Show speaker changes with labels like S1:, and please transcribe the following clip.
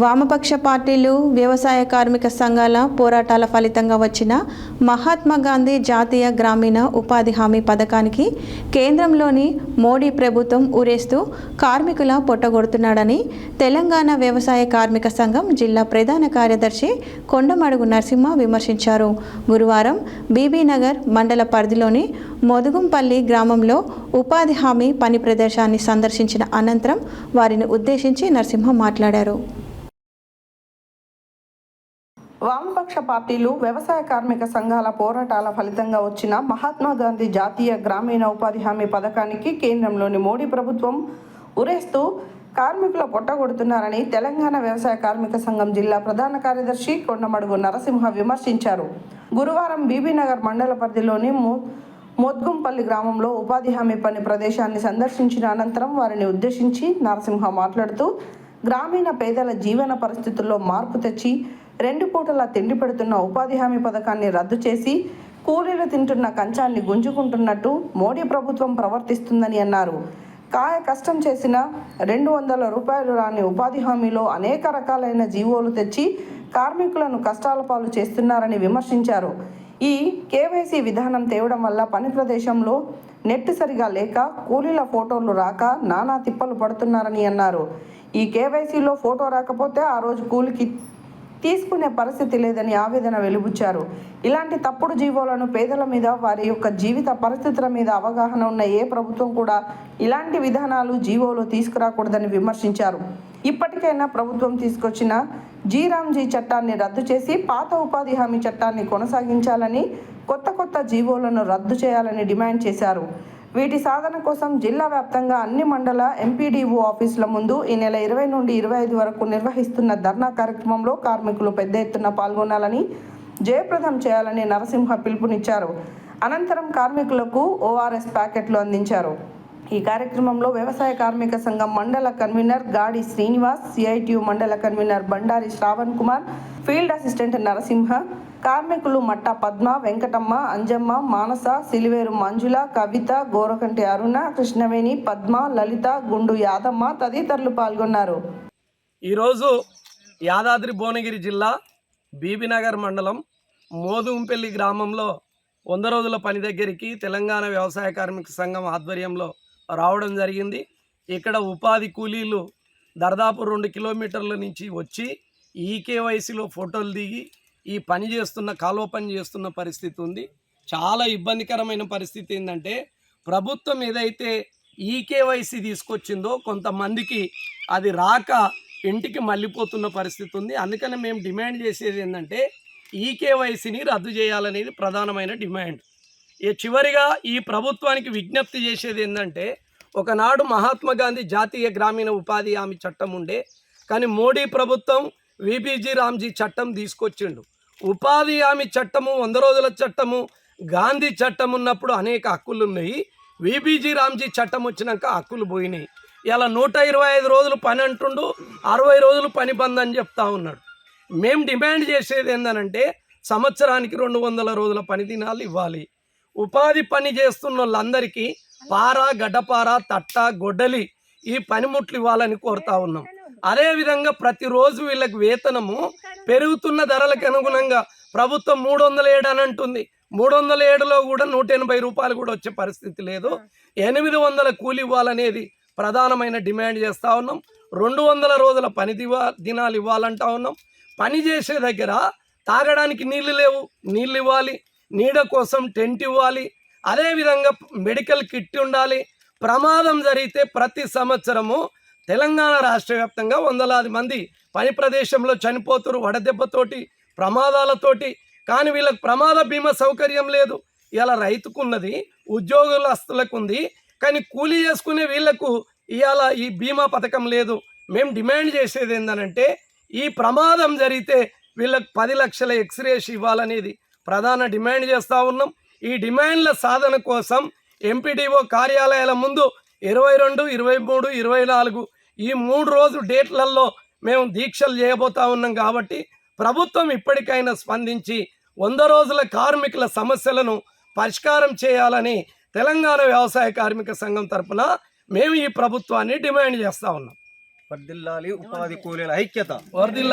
S1: వామపక్ష పార్టీలు వ్యవసాయ కార్మిక సంఘాల పోరాటాల ఫలితంగా వచ్చిన మహాత్మా గాంధీ జాతీయ గ్రామీణ ఉపాధి హామీ పథకానికి కేంద్రంలోని మోడీ ప్రభుత్వం ఊరేస్తూ కార్మికుల పొట్టగొడుతున్నాడని తెలంగాణ వ్యవసాయ కార్మిక సంఘం జిల్లా ప్రధాన కార్యదర్శి కొండమడుగు నరసింహ విమర్శించారు. గురువారం బీబీనగర్ మండల పరిధిలోని మోదుగుంపల్లి గ్రామంలో ఉపాధి హామీ పని ప్రదేశాన్ని సందర్శించిన అనంతరం వారిని ఉద్దేశించి నరసింహ మాట్లాడారు.
S2: వామపక్ష పార్టీలు వ్యవసాయ కార్మిక సంఘాల పోరాటాల ఫలితంగా వచ్చిన మహాత్మా గాంధీ జాతీయ గ్రామీణ ఉపాధి హామీ పథకానికి కేంద్రంలోని మోడీ ప్రభుత్వం ఉరేస్తూ కార్మికుల పొట్టగొడుతున్నారని తెలంగాణ వ్యవసాయ కార్మిక సంఘం జిల్లా ప్రధాన కార్యదర్శి కొండమడుగు నరసింహ విమర్శించారు. గురువారం బీబీనగర్ మండల పరిధిలోని మోద్గుంపల్లి గ్రామంలో ఉపాధి హామీ పని ప్రదేశాన్ని సందర్శించిన అనంతరం వారిని ఉద్దేశించి నరసింహ మాట్లాడుతూ గ్రామీణ పేదల జీవన పరిస్థితుల్లో మార్పు తెచ్చి 2 పూటల తిండి పెడుతున్న ఉపాధి హామీ పథకాన్ని రద్దు చేసి కూలీలు తింటున్న కంచాన్ని గుంజుకుంటున్నట్టు మోడీ ప్రభుత్వం ప్రవర్తిస్తుందని అన్నారు. కాయ కష్టం చేసిన 200 రూపాయలు రాని ఉపాధి హామీలో అనేక రకాలైన జీవోలు తెచ్చి కార్మికులను కష్టాల పాలు చేస్తున్నారని విమర్శించారు. ఈ కేవైసీ విధానం తేవడం వల్ల పని ప్రదేశంలో నెట్ సరిగా లేక కూలీల ఫోటోలు రాక నానా తిప్పలు పడుతున్నారని అన్నారు. ఈ కేవైసీలో ఫోటో రాకపోతే ఆ రోజు కూలికి తీసుకునే పరిస్థితి లేదని ఆవేదన వెలుబుచ్చారు. ఇలాంటి తప్పుడు జీవోలను పేదల మీద, వారి యొక్క జీవిత పరిస్థితుల మీద అవగాహన ఉన్న ఏ ప్రభుత్వం కూడా ఇలాంటి విధానాలు జీవోలు తీసుకురాకూడదని విమర్శించారు. ఇప్పటికైనా ప్రభుత్వం తీసుకొచ్చిన జీరాంజీ చట్టాన్ని రద్దు చేసి పాత ఉపాధి హామీ చట్టాన్ని కొనసాగించాలని, కొత్త జీవోలను రద్దు చేయాలని డిమాండ్ చేశారు. వీటి సాధన కోసం జిల్లా వ్యాప్తంగా అన్ని మండల ఎంపీడీఓ ఆఫీసుల ముందు ఈ నెల 20 నుండి 25 వరకు నిర్వహిస్తున్న ధర్నా కార్యక్రమంలో కార్మికులు పెద్ద ఎత్తున పాల్గొనాలని, జయప్రదం చేయాలని నరసింహ పిలుపునిచ్చారు. అనంతరం కార్మికులకు ORS ప్యాకెట్లు అందించారు. ఈ కార్యక్రమంలో వ్యవసాయ కార్మిక సంఘం మండల కన్వీనర్ గాడి శ్రీనివాస్, CITU మండల convener Bandari Shravan Kumar, field assistant Narasimha, కార్మికులు మట్టా పద్మ, వెంకటమ్మ, అంజమ్మ, మానస, సిలివేరు మంజుల, కవిత, గోరకంటి అరుణ, కృష్ణవేణి, పద్మ, లలిత, గుండు యాదమ్మ తదితరులు పాల్గొన్నారు.
S3: ఈరోజు యాదాద్రి భువనగిరి జిల్లా బీబీనగర్ మండలం మోదుగుంపల్లి గ్రామంలో 100 రోజుల పని దగ్గరికి తెలంగాణ వ్యవసాయ కార్మిక సంఘం ఆధ్వర్యంలో రావడం జరిగింది. ఇక్కడ ఉపాధి కూలీలు దాదాపు 2 కిలోమీటర్ల నుంచి వచ్చి ఈకేవైసీలో ఫోటోలు దిగి ఈ పని చేస్తున్న కాలువ పని చేస్తున్న పరిస్థితి ఉంది. చాలా ఇబ్బందికరమైన పరిస్థితి ఏంటంటే ప్రభుత్వం ఏదైతే ఈకేవైసీ తీసుకొచ్చిందో కొంతమందికి అది రాక ఇంటికి మళ్ళీపోతున్న పరిస్థితి ఉంది. అందుకని మేము డిమాండ్ చేసేది ఏంటంటే ఈకేవైసీని రద్దు చేయాలనేది ప్రధానమైన డిమాండ్. చివరిగా ఈ ప్రభుత్వానికి విజ్ఞప్తి చేసేది ఏంటంటే ఒకనాడు మహాత్మా గాంధీ జాతీయ గ్రామీణ ఉపాధి హామీ చట్టం ఉండే, కానీ మోడీ ప్రభుత్వం VBG రామ్జీ చట్టం తీసుకొచ్చిండు. ఉపాధి హామీ చట్టము, 100 రోజుల చట్టము, గాంధీ చట్టం ఉన్నప్పుడు అనేక హక్కులు ఉన్నాయి. VBG రామ్జీ చట్టం వచ్చినాక హక్కులు పోయినాయి. ఇలా 125 రోజులు పని అంటుండు, 60 రోజులు పని బంద్ అని చెప్తా ఉన్నాడు. మేము డిమాండ్ చేసేది ఏంటంటే సంవత్సరానికి 200 రోజుల పని దినాలు ఇవ్వాలి. ఉపాధి పని చేస్తున్న వాళ్ళందరికీ పార, గడ్డపార, తట్ట, గొడ్డలి ఈ పనిముట్లు ఇవ్వాలని కోరుతా ఉన్నాం. అదేవిధంగా ప్రతిరోజు వీళ్ళకి వేతనము పెరుగుతున్న ధరలకు అనుగుణంగా ప్రభుత్వం 307 అని అంటుంది. 307లో కూడా 180 రూపాయలు కూడా వచ్చే పరిస్థితి లేదు. 800 కూలి ఇవ్వాలనేది ప్రధానమైన డిమాండ్ చేస్తూ ఉన్నాం. 200 రోజుల పని దినాలు ఇవ్వాలంటా ఉన్నాం. పని చేసే దగ్గర తాగడానికి నీళ్లు లేవు, నీళ్ళు ఇవ్వాలి. నీడ కోసం టెంట్ ఇవ్వాలి. అదేవిధంగా మెడికల్ కిట్ ఉండాలి. ప్రమాదం జరిగితే ప్రతి సంవత్సరము తెలంగాణ రాష్ట్ర వ్యాప్తంగా వందలాది మంది పని ప్రదేశంలో చనిపోతారు వడదెబ్బతోటి, ప్రమాదాలతోటి. కానీ వీళ్ళకి ప్రమాద బీమా సౌకర్యం లేదు. ఇలా రైతుకున్నది, ఉద్యోగస్తులకు ఉంది, కానీ కూలీ చేసుకునే వీళ్లకు ఇవాళ ఈ బీమా పథకం లేదు. మేము డిమాండ్ చేసేది ఏంటంటే ఈ ప్రమాదం జరిగితే వీళ్ళకి 10 లక్షల ఎక్స్రేస్ ఇవ్వాలనేది ప్రధాన డిమాండ్ చేస్తూ ఉన్నాం. ఈ డిమాండ్ల సాధన కోసం ఎంపీడీఓ కార్యాలయాల ముందు 22, 23, 24 ఈ 3 రోజు డేట్లలో మేము దీక్షలు చేయబోతా ఉన్నాం. కాబట్టి ప్రభుత్వం ఇప్పటికైనా స్పందించి 100 రోజుల కార్మికుల సమస్యలను పరిష్కారం చేయాలని తెలంగాణ వ్యవసాయ కార్మిక సంఘం తరపున మేము ఈ ప్రభుత్వాన్ని డిమాండ్ చేస్తూ ఉన్నాం.
S4: వర్ధిల్లాలి ఉపాధి కూలీల ఐక్యత.
S3: వర్ధిల్లాలి